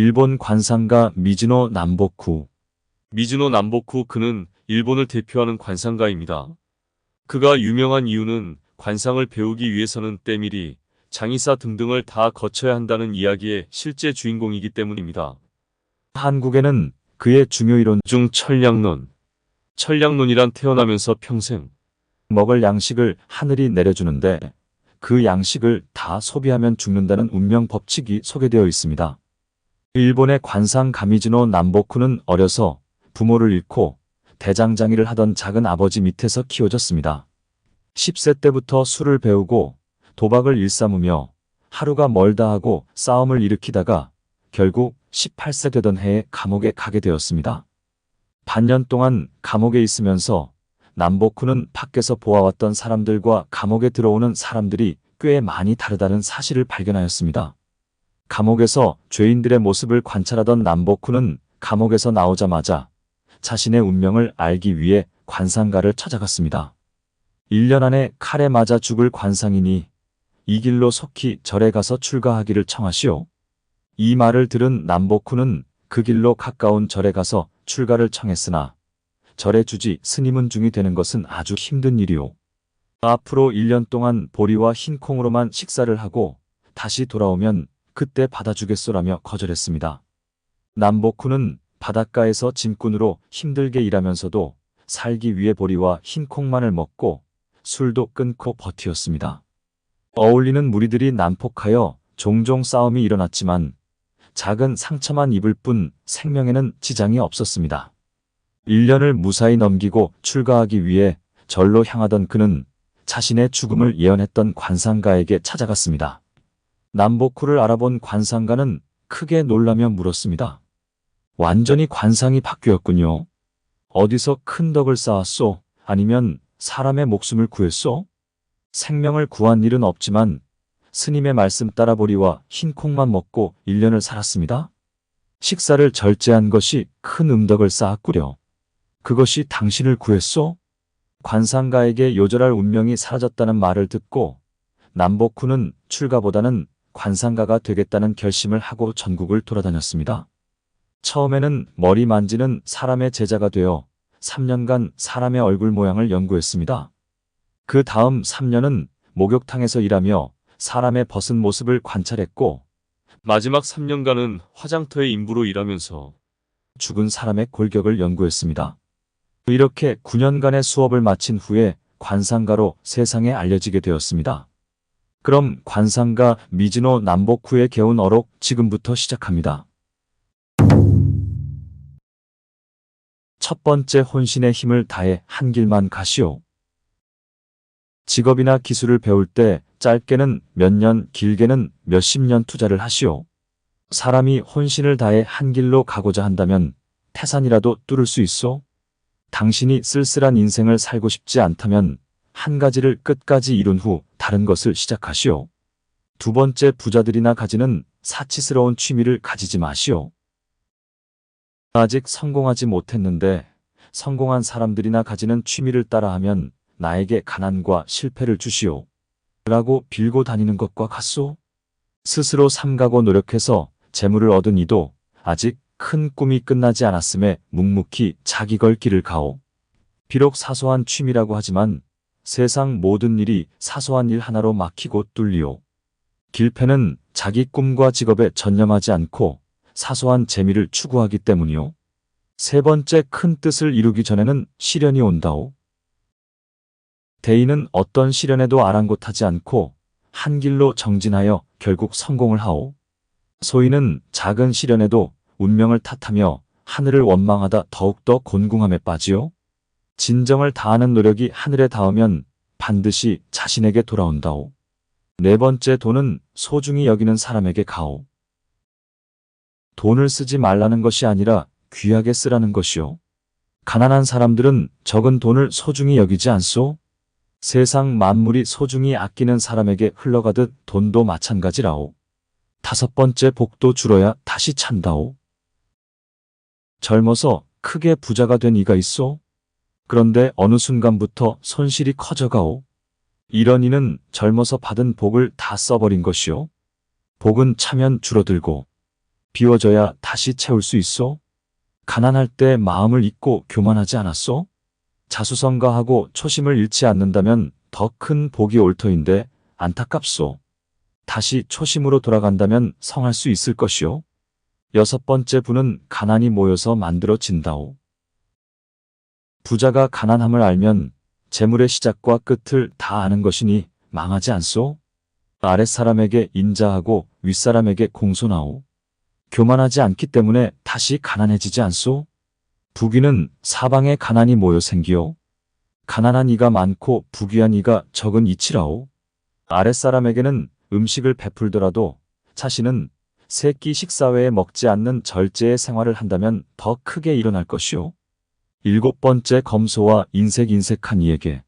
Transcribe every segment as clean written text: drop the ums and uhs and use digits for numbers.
일본 관상가 미즈노 남보쿠. 미즈노 남보쿠 그는 일본을 대표하는 관상가입니다. 그가 유명한 이유는 관상을 배우기 위해서는 때밀이, 장의사 등등을 다 거쳐야 한다는 이야기의 실제 주인공이기 때문입니다. 한국에는 그의 중요 이론 중 천량론. 천량론이란 태어나면서 평생 먹을 양식을 하늘이 내려주는데 그 양식을 다 소비하면 죽는다는 운명 법칙이 소개되어 있습니다. 일본의 관상가 미즈노 남보쿠는 어려서 부모를 잃고 대장장이를 하던 작은 아버지 밑에서 키워졌습니다. 10세 때부터 술을 배우고 도박을 일삼으며 하루가 멀다 하고 싸움을 일으키다가 결국 18세 되던 해에 감옥에 가게 되었습니다. 반년 동안 감옥에 있으면서 남보쿠는 밖에서 보아왔던 사람들과 감옥에 들어오는 사람들이 꽤 많이 다르다는 사실을 발견하였습니다. 감옥에서 죄인들의 모습을 관찰하던 남보쿠는 감옥에서 나오자마자 자신의 운명을 알기 위해 관상가를 찾아갔습니다. 1년 안에 칼에 맞아 죽을 관상이니 이 길로 속히 절에 가서 출가하기를 청하시오. 이 말을 들은 남보쿠는 그 길로 가까운 절에 가서 출가를 청했으나 절의 주지 스님은 중이 되는 것은 아주 힘든 일이오. 앞으로 1년 동안 보리와 흰콩으로만 식사를 하고 다시 돌아오면 그때 받아주겠소라며 거절했습니다. 남보쿠는 바닷가에서 짐꾼으로 힘들게 일하면서도 살기 위해 보리와 흰콩만을 먹고 술도 끊고 버티었습니다. 어울리는 무리들이 난폭하여 종종 싸움이 일어났지만 작은 상처만 입을 뿐 생명에는 지장이 없었습니다. 1년을 무사히 넘기고 출가하기 위해 절로 향하던 그는 자신의 죽음을 예언했던 관상가에게 찾아갔습니다. 남보쿠를 알아본 관상가는 크게 놀라며 물었습니다. 완전히 관상이 바뀌었군요. 어디서 큰 덕을 쌓았소? 아니면 사람의 목숨을 구했소? 생명을 구한 일은 없지만 스님의 말씀 따라 보리와 흰콩만 먹고 1년을 살았습니다. 식사를 절제한 것이 큰 음덕을 쌓았구려. 그것이 당신을 구했소? 관상가에게 요절할 운명이 사라졌다는 말을 듣고 남보쿠는 출가보다는 관상가가 되겠다는 결심을 하고 전국을 돌아다녔습니다. 처음에는 머리 만지는 사람의 제자가 되어 3년간 사람의 얼굴 모양을 연구했습니다. 그 다음 3년은 목욕탕에서 일하며 사람의 벗은 모습을 관찰했고 마지막 3년간은 화장터의 인부로 일하면서 죽은 사람의 골격을 연구했습니다. 이렇게 9년간의 수업을 마친 후에 관상가로 세상에 알려지게 되었습니다. 그럼 관상가 미즈노 남보쿠의 개운 어록 지금부터 시작합니다. 첫 번째, 혼신의 힘을 다해 한 길만 가시오. 직업이나 기술을 배울 때 짧게는 몇 년, 길게는 몇십 년 투자를 하시오. 사람이 혼신을 다해 한 길로 가고자 한다면 태산이라도 뚫을 수 있소? 당신이 쓸쓸한 인생을 살고 싶지 않다면 한 가지를 끝까지 이룬 후 다른 것을 시작하시오. 두 번째, 부자들이나 가지는 사치스러운 취미를 가지지 마시오. 아직 성공하지 못했는데 성공한 사람들이나 가지는 취미를 따라하면 나에게 가난과 실패를 주시오. 라고 빌고 다니는 것과 같소? 스스로 삼가고 노력해서 재물을 얻은 이도 아직 큰 꿈이 끝나지 않았음에 묵묵히 자기 걸 길을 가오. 비록 사소한 취미라고 하지만 세상 모든 일이 사소한 일 하나로 막히고 뚫리오. 길패는 자기 꿈과 직업에 전념하지 않고 사소한 재미를 추구하기 때문이오. 세 번째, 큰 뜻을 이루기 전에는 시련이 온다오. 대인은 어떤 시련에도 아랑곳하지 않고 한 길로 정진하여 결국 성공을 하오. 소인은 작은 시련에도 운명을 탓하며 하늘을 원망하다 더욱더 곤궁함에 빠지오. 진정을 다하는 노력이 하늘에 닿으면 반드시 자신에게 돌아온다오. 네 번째, 돈은 소중히 여기는 사람에게 가오. 돈을 쓰지 말라는 것이 아니라 귀하게 쓰라는 것이오. 가난한 사람들은 적은 돈을 소중히 여기지 않소? 세상 만물이 소중히 아끼는 사람에게 흘러가듯 돈도 마찬가지라오. 다섯 번째, 복도 줄어야 다시 찬다오. 젊어서 크게 부자가 된 이가 있소? 그런데 어느 순간부터 손실이 커져가오. 이런 이는 젊어서 받은 복을 다 써버린 것이오. 복은 차면 줄어들고 비워져야 다시 채울 수 있어? 가난할 때 마음을 잊고 교만하지 않았어? 자수성가하고 초심을 잃지 않는다면 더 큰 복이 올 터인데 안타깝소. 다시 초심으로 돌아간다면 성할 수 있을 것이오. 여섯 번째 부는 가난이 모여서 만들어진다오. 부자가 가난함을 알면 재물의 시작과 끝을 다 아는 것이니 망하지 않소? 아랫사람에게 인자하고 윗사람에게 공손하오. 교만하지 않기 때문에 다시 가난해지지 않소? 부귀는 사방에 가난이 모여 생기오. 가난한 이가 많고 부귀한 이가 적은 이치라오. 아랫사람에게는 음식을 베풀더라도 자신은 세 끼 식사 외에 먹지 않는 절제의 생활을 한다면 더 크게 일어날 것이오. 일곱 번째 검소와 인색한 이에게.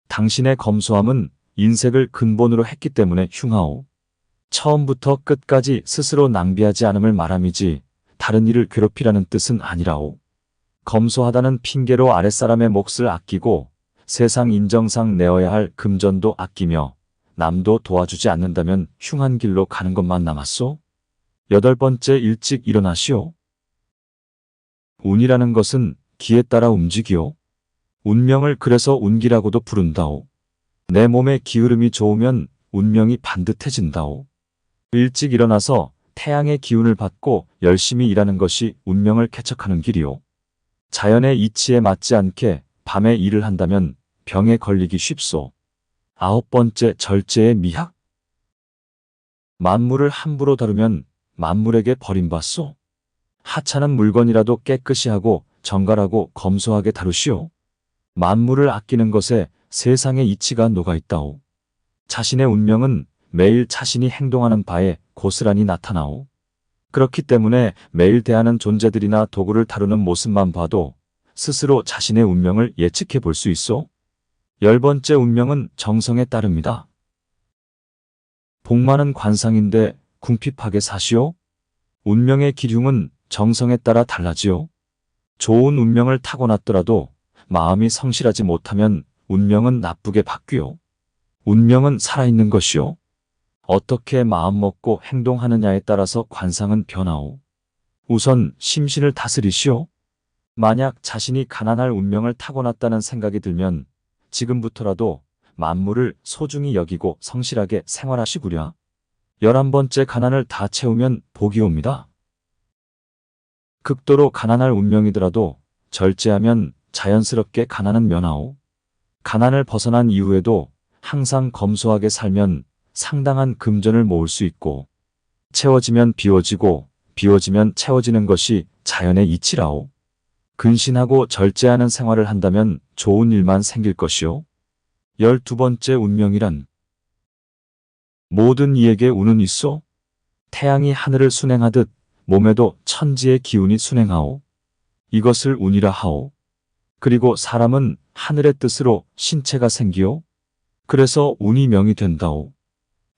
당신의 검소함은 인색을 근본으로 했기 때문에 흉하오. 처음부터 끝까지 스스로 낭비하지 않음을 말함이지 다른 이를 괴롭히라는 뜻은 아니라오. 검소하다는 핑계로 아랫사람의 몫을 아끼고 세상 인정상 내어야 할 금전도 아끼며 남도 도와주지 않는다면 흉한 길로 가는 것만 남았소. 여덟 번째 일찍 일어나시오. 운이라는 것은 기에 따라 움직이오. 운명을 그래서 운기라고도 부른다오. 내 몸의 기흐름이 좋으면 운명이 반듯해진다오. 일찍 일어나서 태양의 기운을 받고 열심히 일하는 것이 운명을 개척하는 길이오. 자연의 이치에 맞지 않게 밤에 일을 한다면 병에 걸리기 쉽소. 아홉 번째 절제의 미학. 만물을 함부로 다루면 만물에게 버림받소. 하찮은 물건이라도 깨끗이 하고 정갈하고 검소하게 다루시오. 만물을 아끼는 것에 세상의 이치가 녹아있다오. 자신의 운명은 매일 자신이 행동하는 바에 고스란히 나타나오. 그렇기 때문에 매일 대하는 존재들이나 도구를 다루는 모습만 봐도 스스로 자신의 운명을 예측해 볼 수 있소. 열 번째 운명은 정성에 따릅니다. 복 많은 관상인데 궁핍하게 사시오. 운명의 기륭은 정성에 따라 달라지오. 좋은 운명을 타고났더라도 마음이 성실하지 못하면 운명은 나쁘게 바뀌오. 운명은 살아있는 것이오. 어떻게 마음먹고 행동하느냐에 따라서 관상은 변하오. 우선 심신을 다스리시오. 만약 자신이 가난할 운명을 타고났다는 생각이 들면 지금부터라도 만물을 소중히 여기고 성실하게 생활하시구려. 11번째 가난을 다 채우면 복이 옵니다. 극도로 가난할 운명이더라도 절제하면 자연스럽게 가난은 면하오. 가난을 벗어난 이후에도 항상 검소하게 살면 상당한 금전을 모을 수 있고 채워지면 비워지고 비워지면 채워지는 것이 자연의 이치라오. 근신하고 절제하는 생활을 한다면 좋은 일만 생길 것이오. 12번째 운명이란 모든 이에게 운은 있소. 태양이 하늘을 순행하듯 몸에도 천지의 기운이 순행하오. 이것을 운이라 하오. 그리고 사람은 하늘의 뜻으로 신체가 생기오. 그래서 운이 명이 된다오.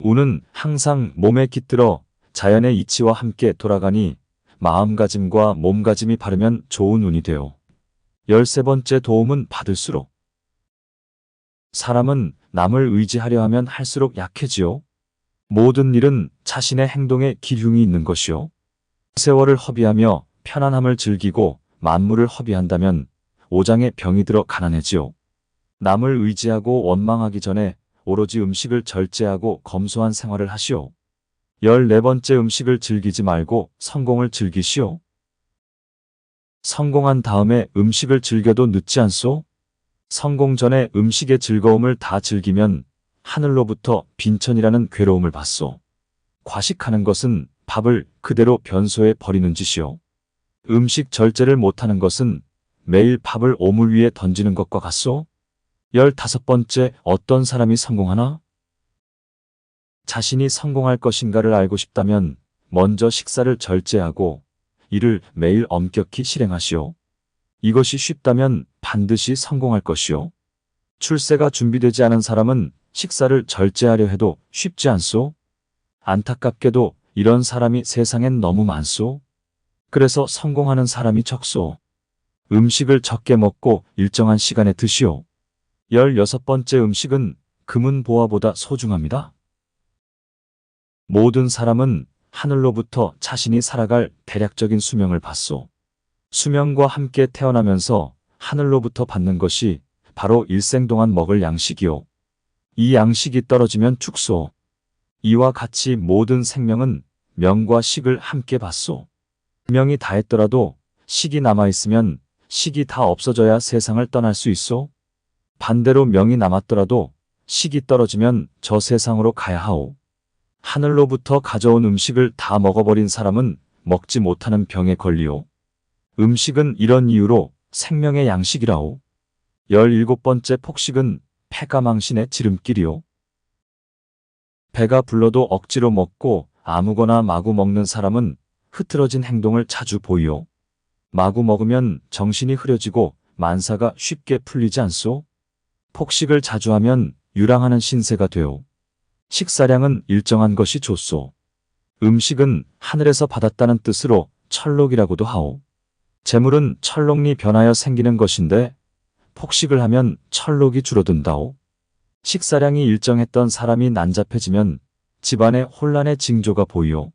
운은 항상 몸에 깃들어 자연의 이치와 함께 돌아가니 마음가짐과 몸가짐이 바르면 좋은 운이 되오. 13번째 도움은 받을수록. 사람은 남을 의지하려 하면 할수록 약해지오. 모든 일은 자신의 행동에 기륭이 있는 것이오. 세월을 허비하며 편안함을 즐기고 만물을 허비한다면 오장에 병이 들어 가난해지오. 남을 의지하고 원망하기 전에 오로지 음식을 절제하고 검소한 생활을 하시오. 14번째 음식을 즐기지 말고 성공을 즐기시오. 성공한 다음에 음식을 즐겨도 늦지 않소? 성공 전에 음식의 즐거움을 다 즐기면 하늘로부터 빈천이라는 괴로움을 받소. 과식하는 것은 밥을 그대로 변소에 버리는 짓이오. 음식 절제를 못하는 것은 매일 밥을 오물 위에 던지는 것과 같소. 15번째 어떤 사람이 성공하나? 자신이 성공할 것인가를 알고 싶다면 먼저 식사를 절제하고 이를 매일 엄격히 실행하시오. 이것이 쉽다면 반드시 성공할 것이오. 출세가 준비되지 않은 사람은 식사를 절제하려 해도 쉽지 않소. 안타깝게도 이런 사람이 세상엔 너무 많소. 그래서 성공하는 사람이 적소. 음식을 적게 먹고 일정한 시간에 드시오. 16번째 음식은 금은 보화보다 소중합니다. 모든 사람은 하늘로부터 자신이 살아갈 대략적인 수명을 받소. 수명과 함께 태어나면서 하늘로부터 받는 것이 바로 일생 동안 먹을 양식이요. 이 양식이 떨어지면 죽소. 이와 같이 모든 생명은 명과 식을 함께 받소. 명이 다했더라도 식이 남아있으면 식이 다 없어져야 세상을 떠날 수 있소. 반대로 명이 남았더라도 식이 떨어지면 저 세상으로 가야 하오. 하늘로부터 가져온 음식을 다 먹어버린 사람은 먹지 못하는 병에 걸리오. 음식은 이런 이유로 생명의 양식이라오. 17번째 폭식은 패가망신의 지름길이요. 배가 불러도 억지로 먹고 아무거나 마구 먹는 사람은 흐트러진 행동을 자주 보이오. 마구 먹으면 정신이 흐려지고 만사가 쉽게 풀리지 않소. 폭식을 자주 하면 유랑하는 신세가 되오. 식사량은 일정한 것이 좋소. 음식은 하늘에서 받았다는 뜻으로 철록이라고도 하오. 재물은 철록리 변하여 생기는 것인데 폭식을 하면 철록이 줄어든다오. 식사량이 일정했던 사람이 난잡해지면 집안에 혼란의 징조가 보이오.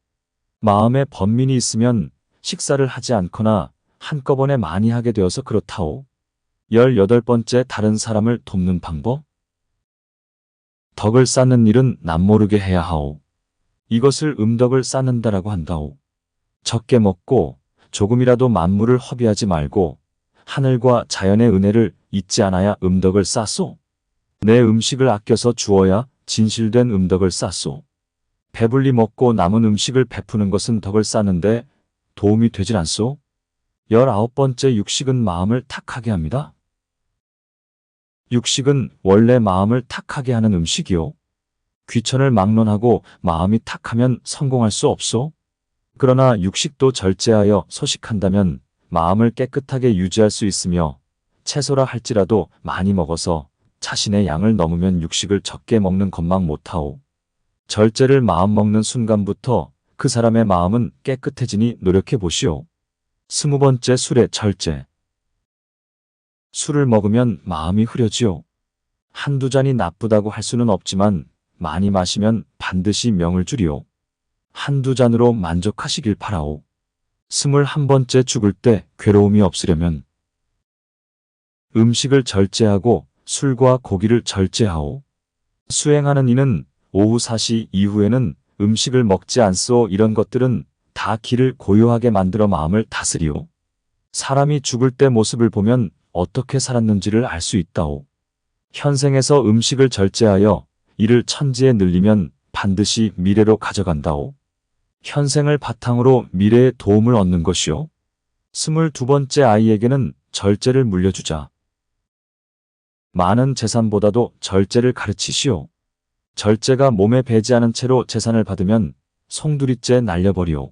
마음에 번민이 있으면 식사를 하지 않거나 한꺼번에 많이 하게 되어서 그렇다오. 18번째 다른 사람을 돕는 방법. 덕을 쌓는 일은 남모르게 해야 하오. 이것을 음덕을 쌓는다라고 한다오. 적게 먹고 조금이라도 만물을 허비하지 말고 하늘과 자연의 은혜를 잊지 않아야 음덕을 쌓소. 내 음식을 아껴서 주어야 진실된 음덕을 쌓소. 배불리 먹고 남은 음식을 베푸는 것은 덕을 쌓는데 도움이 되질 않소. 19번째 육식은 마음을 탁하게 합니다. 육식은 원래 마음을 탁하게 하는 음식이요. 귀천을 막론하고 마음이 탁하면 성공할 수 없소. 그러나 육식도 절제하여 소식한다면 마음을 깨끗하게 유지할 수 있으며 채소라 할지라도 많이 먹어서 자신의 양을 넘으면 육식을 적게 먹는 것만 못하오. 절제를 마음 먹는 순간부터 그 사람의 마음은 깨끗해지니 노력해 보시오. 20번째 술의 절제. 술을 먹으면 마음이 흐려지오. 한두 잔이 나쁘다고 할 수는 없지만 많이 마시면 반드시 명을 주리오. 한두 잔으로 만족하시길 바라오. 21번째 죽을 때 괴로움이 없으려면 음식을 절제하고 술과 고기를 절제하오. 수행하는 이는 오후 4시 이후에는 음식을 먹지 않소. 이런 것들은 다 기를 고요하게 만들어 마음을 다스리오. 사람이 죽을 때 모습을 보면 어떻게 살았는지를 알 수 있다오. 현생에서 음식을 절제하여 이를 천지에 늘리면 반드시 미래로 가져간다오. 현생을 바탕으로 미래에 도움을 얻는 것이요. 22번째 아이에게는 절제를 물려주자. 많은 재산보다도 절제를 가르치시오. 절제가 몸에 배지 않은 채로 재산을 받으면 송두리째 날려버리오.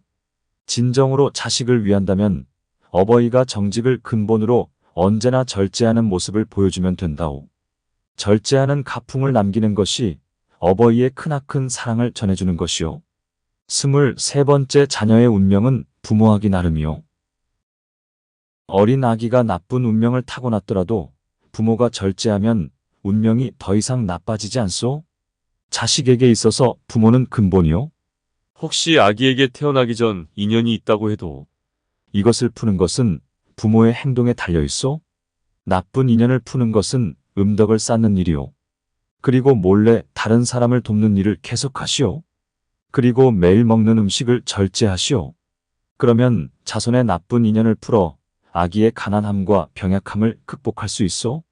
진정으로 자식을 위한다면 어버이가 정직을 근본으로 언제나 절제하는 모습을 보여주면 된다오. 절제하는 가풍을 남기는 것이 어버이의 크나큰 사랑을 전해주는 것이요. 23번째 자녀의 운명은 부모하기 나름이요. 어린 아기가 나쁜 운명을 타고났더라도 부모가 절제하면 운명이 더 이상 나빠지지 않소? 자식에게 있어서 부모는 근본이요. 혹시 아기에게 태어나기 전 인연이 있다고 해도 이것을 푸는 것은 부모의 행동에 달려있소. 나쁜 인연을 푸는 것은 음덕을 쌓는 일이요. 그리고 몰래 다른 사람을 돕는 일을 계속하시오. 그리고 매일 먹는 음식을 절제하시오. 그러면 자손의 나쁜 인연을 풀어 아기의 가난함과 병약함을 극복할 수 있소.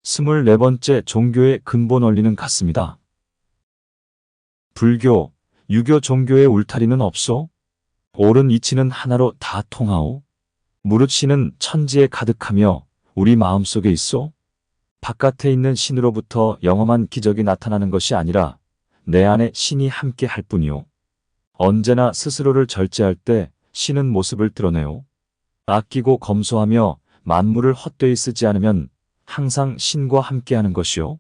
24번째 종교의 근본 원리는 같습니다. 불교, 유교 종교의 울타리는 없소. 옳은 이치는 하나로 다 통하오. 무릇 신은 천지에 가득하며 우리 마음속에 있소. 바깥에 있는 신으로부터 영험한 기적이 나타나는 것이 아니라 내 안에 신이 함께 할 뿐이요. 언제나 스스로를 절제할 때 신은 모습을 드러내오. 아끼고 검소하며 만물을 헛되이 쓰지 않으면 항상 신과 함께하는 것이요.